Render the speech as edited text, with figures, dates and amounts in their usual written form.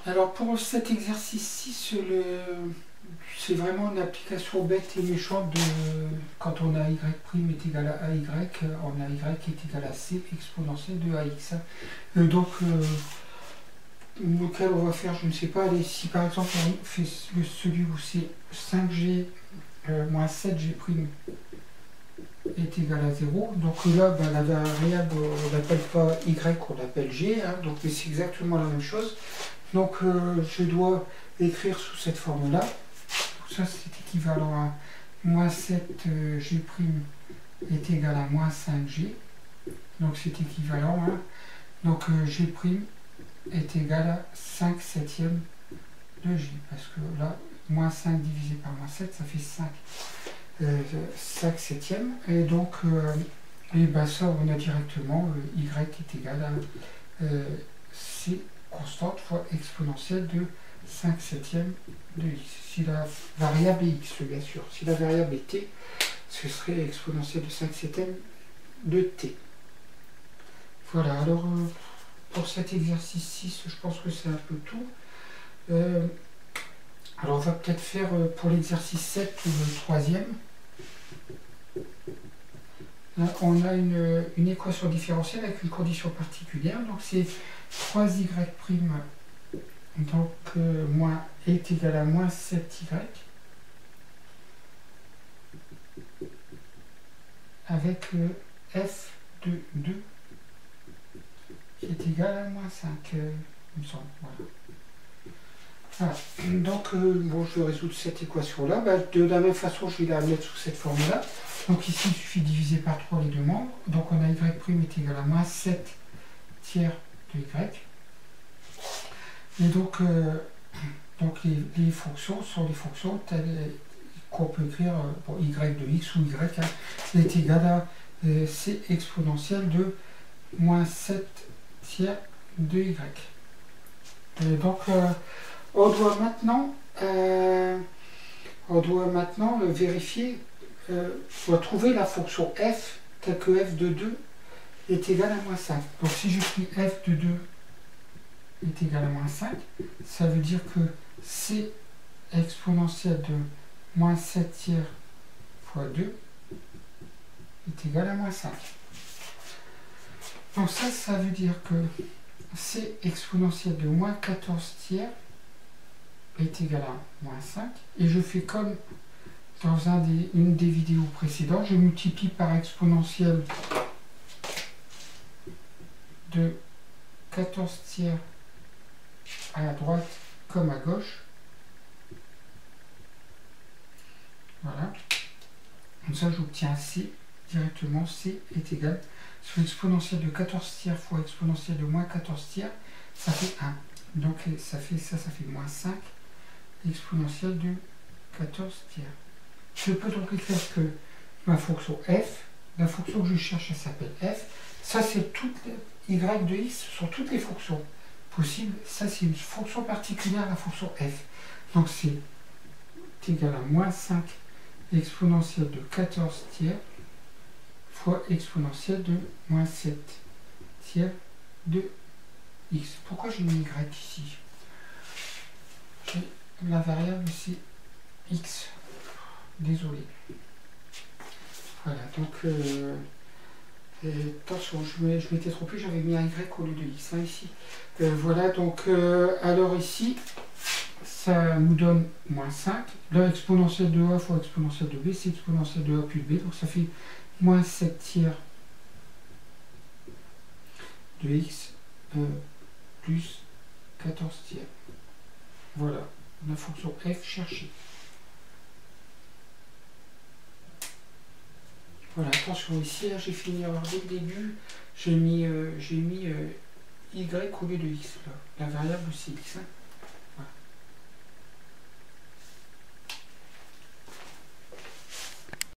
Alors pour cet exercice-ci, c'est vraiment une application bête et méchante de quand on a y' est égal à AY, on a y est égal à c exponentielle de AX. Donc lequel on va faire, je ne sais pas. Allez, si par exemple on fait celui où c'est 5g moins 7g' est égal à 0. Donc là, ben, la variable, on n'appelle pas y, on l'appelle g. Hein, donc c'est exactement la même chose. Donc je dois écrire sous cette forme-là. Ça c'est équivalent à moins 7g' est égal à moins 5g. Donc c'est équivalent. Hein. Donc g' est égal à 5 septièmes de g. Parce que là, moins 5 divisé par moins 7, ça fait 5 septièmes. Et donc, et ben ça, on a directement y est égal à c constante fois exponentielle de 5 septièmes de x. Si la variable est x, bien sûr. Si la variable est t, ce serait exponentielle de 5 septièmes de t. Voilà, alors pour cet exercice 6, je pense que c'est un peu tout. Alors on va peut-être faire pour l'exercice 7 ou le troisième. Là, on a une équation différentielle avec une condition particulière. Donc c'est 3y' donc moins est égal à moins 7y avec f de 2 qui est égal à moins 5, il me semble. Voilà. Donc, bon, je vais résoudre cette équation-là. Ben, de la même façon, je vais la mettre sous cette forme-là. Donc ici, il suffit de diviser par 3 les deux membres. Donc on a y' est égal à moins 7 tiers de y. Et donc les fonctions sont des fonctions telles qu'on peut écrire pour y de x ou y est égal à c exponentielle de moins 7 tiers de y. Et donc on doit maintenant vérifier, on doit trouver la fonction f telle que f de 2 est égal à moins 5. Donc si j'écris f de 2 est égal à moins 5, ça veut dire que c exponentielle de moins 7 tiers fois 2 est égal à moins 5. Donc ça veut dire que c exponentielle de moins 14 tiers est égal à moins 5. Et je fais comme dans une des vidéos précédentes, je multiplie par exponentielle de 14 tiers à droite comme à gauche. Voilà. Comme ça, j'obtiens c directement. C est égal sur exponentielle de 14 tiers fois exponentielle de moins 14 tiers, ça fait 1. Donc ça fait moins 5 exponentielle de 14 tiers. Je peux donc écrire que ma fonction f, la fonction que je cherche, elle s'appelle f. Ça, c'est toutes les y de x, ce sont toutes les fonctions possibles. Ça, c'est une fonction particulière, la fonction f. Donc c'est égal à moins 5 exponentielle de 14 tiers fois exponentielle de moins 7 tiers de x. Pourquoi j'ai mis y ici? La variable c'est x. Désolé. Voilà, donc attention, je m'étais trompé, j'avais mis un y au lieu de x ici. Voilà, donc alors ici, ça nous donne moins 5. Là, exponentielle de a fois exponentielle de b, c'est exponentielle de a plus b, donc ça fait moins 7 tiers de x plus 14 tiers. Voilà, la fonction f cherchée. Voilà, attention ici, j'ai fait une erreur dès le début, j'ai mis y au lieu de x, là. La variable c'est x. Hein.